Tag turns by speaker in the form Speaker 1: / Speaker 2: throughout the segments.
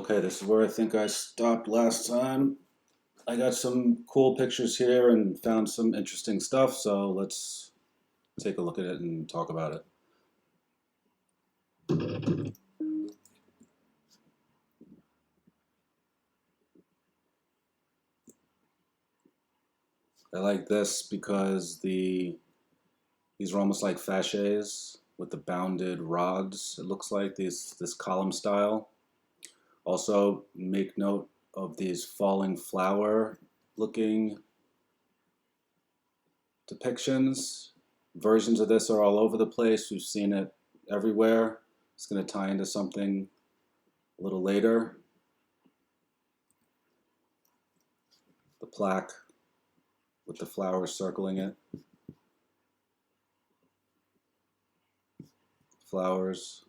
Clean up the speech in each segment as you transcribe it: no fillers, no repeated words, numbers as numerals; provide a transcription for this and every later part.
Speaker 1: Okay, this is where I think I stopped last time. I got some cool pictures here and found some interesting stuff, so let's take a look at it and talk about it. I like this because these are almost like facades with the bounded rods. It looks like this column style. Also, make note of these falling flower looking depictions. Versions of this are all over the place. We've seen it everywhere. It's going to tie into something a little later. The plaque with the flowers circling it. Flowers.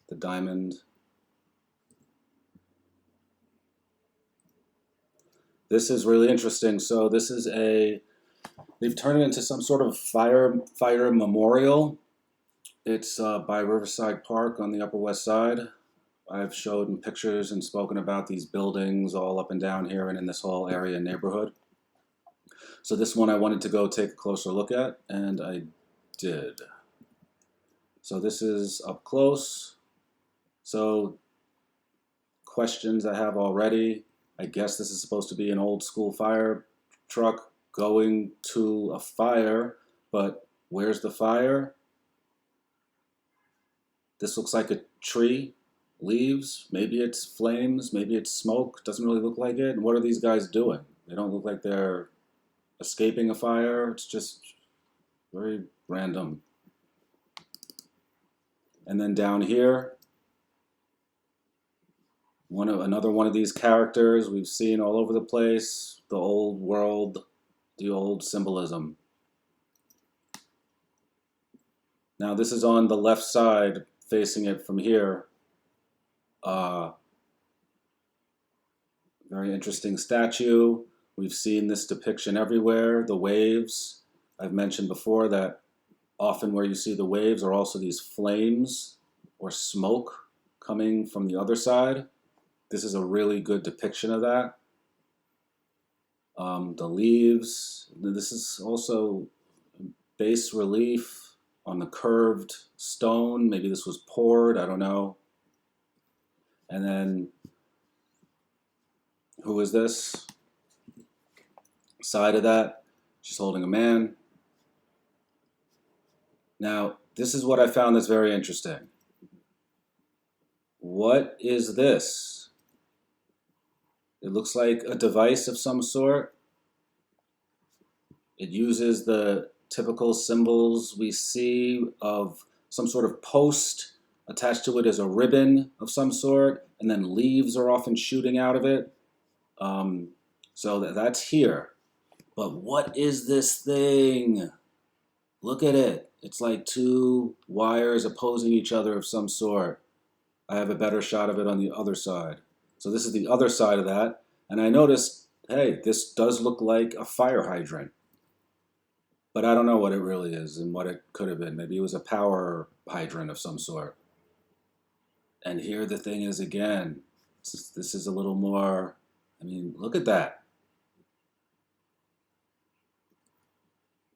Speaker 1: The diamond. This is really interesting. So this is they've turned it into some sort of firefighter memorial. It's by Riverside Park on the Upper West Side. I've showed pictures and spoken about these buildings all up and down here and in this whole area and neighborhood. So this one I wanted to go take a closer look at, and I did. So this is up close. So questions I have already. I guess this is supposed to be an old school fire truck going to a fire, but where's the fire? This looks like a tree, leaves, maybe it's flames, maybe it's smoke, doesn't really look like it. And what are these guys doing? They don't look like they're escaping a fire. It's just very random. And then down here, another one of these characters we've seen all over the place, the old world, the old symbolism. Now this is on the left side, facing it from here. Very interesting statue. We've seen this depiction everywhere. The waves. I've mentioned before that often where you see the waves are also these flames or smoke coming from the other side. This is a really good depiction of that. The leaves. This is also bas relief on the curved stone. Maybe this was poured, I don't know. And then, who is this? Side of that, she's holding a man. Now, this is what I found that's very interesting. What is this? It looks like a device of some sort. It uses the typical symbols we see of some sort of post. Attached to it is a ribbon of some sort, and then leaves are often shooting out of it. So that's here. But what is this thing? Look at it. It's like two wires opposing each other of some sort. I have a better shot of it on the other side. So this is the other side of that. And I noticed, hey, this does look like a fire hydrant. But I don't know what it really is and what it could have been. Maybe it was a power hydrant of some sort. And here the thing is again. This is a little more, I mean, look at that.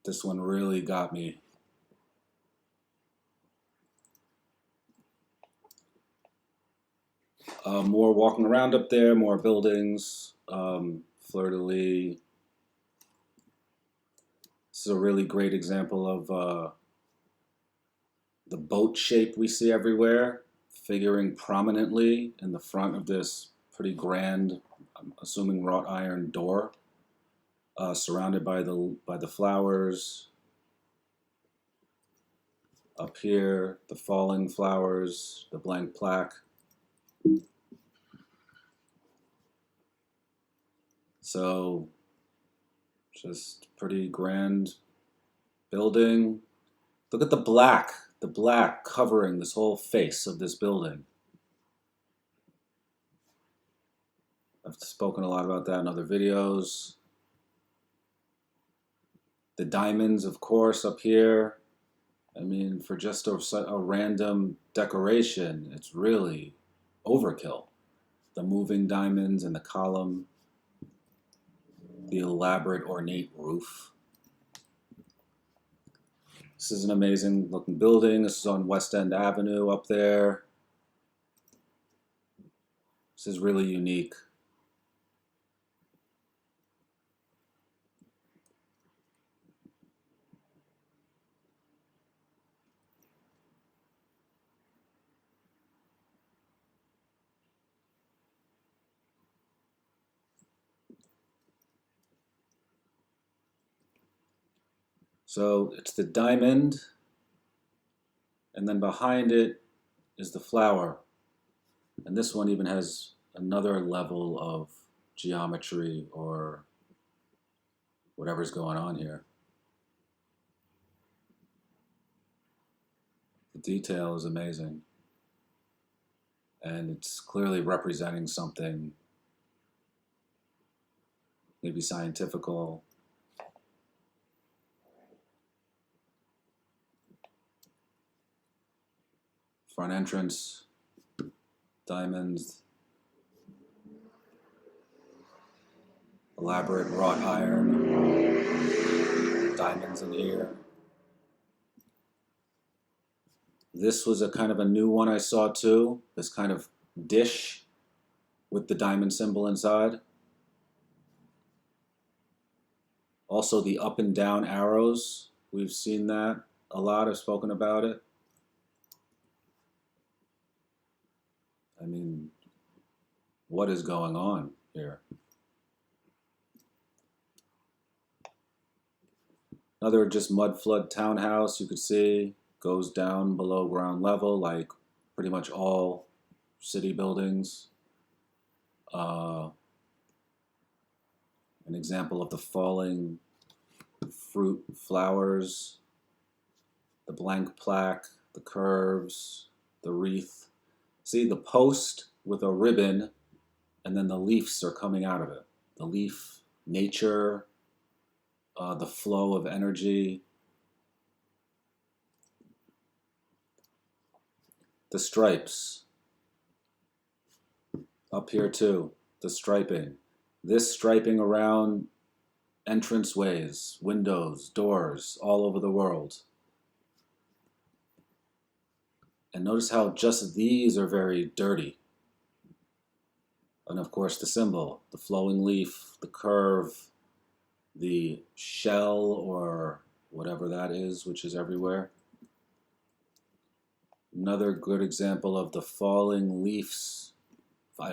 Speaker 1: This one really got me. More walking around up there, more buildings. Fleur de Lis. This is a really great example of the boat shape we see everywhere, figuring prominently in the front of this pretty grand, I'm assuming wrought iron door, surrounded by the flowers. Up here, the falling flowers, the blank plaque. So, just pretty grand building. Look at the black covering this whole face of this building. I've spoken a lot about that in other videos. The diamonds, of course, up here. I mean, for just a random decoration, it's really overkill. The moving diamonds and the column, the elaborate ornate roof. This is an amazing looking building. This is on West End Avenue up there. This is really unique. So it's the diamond, and then behind it is the flower. And this one even has another level of geometry or whatever's going on here. The detail is amazing. And it's clearly representing something maybe scientifical. Front entrance, diamonds, elaborate wrought iron, diamonds in here. This was a kind of a new one I saw too, this kind of dish with the diamond symbol inside. Also the up and down arrows, we've seen that a lot, I've spoken about it. I mean, what is going on here? Another just Mudflood Townhouse, you could see, goes down below ground level like pretty much all city buildings. An example of the falling fruit flowers, the blank plaque, the curves, the wreath. See the post with a ribbon, and then the leaves are coming out of it. The leaf, nature, the flow of energy. The stripes. Up here too, the striping. This striping around entranceways, windows, doors, all over the world. And notice how just these are very dirty. And of course the symbol, the flowing leaf, the curve, the shell or whatever that is, which is everywhere. Another good example of the falling leaves,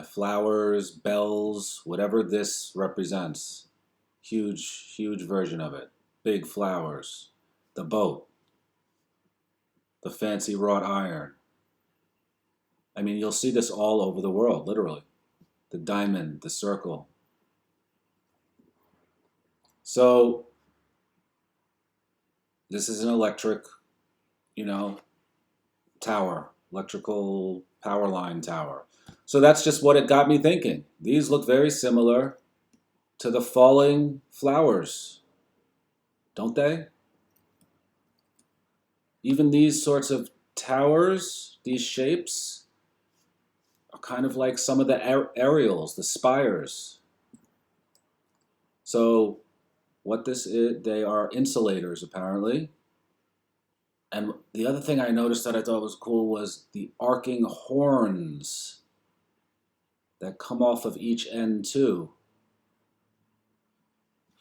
Speaker 1: flowers, bells, whatever this represents. Huge, huge version of it. Big flowers. The boat. The fancy wrought iron. I mean, you'll see this all over the world, literally. The diamond, the circle. So, this is an electric, tower. Electrical power line tower. So that's just what it got me thinking. These look very similar to the falling flowers, don't they? Even these sorts of towers, these shapes, are kind of like some of the aerials, the spires. So what this is, they are insulators apparently. And the other thing I noticed that I thought was cool was the arcing horns that come off of each end too,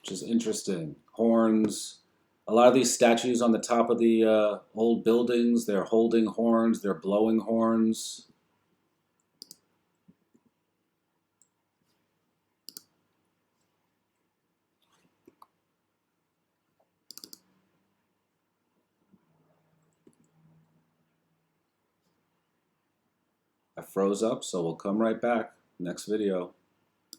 Speaker 1: which is interesting. Horns. A lot of these statues on the top of the old buildings, they're holding horns, they're blowing horns. I froze up, so we'll come right back. Next video.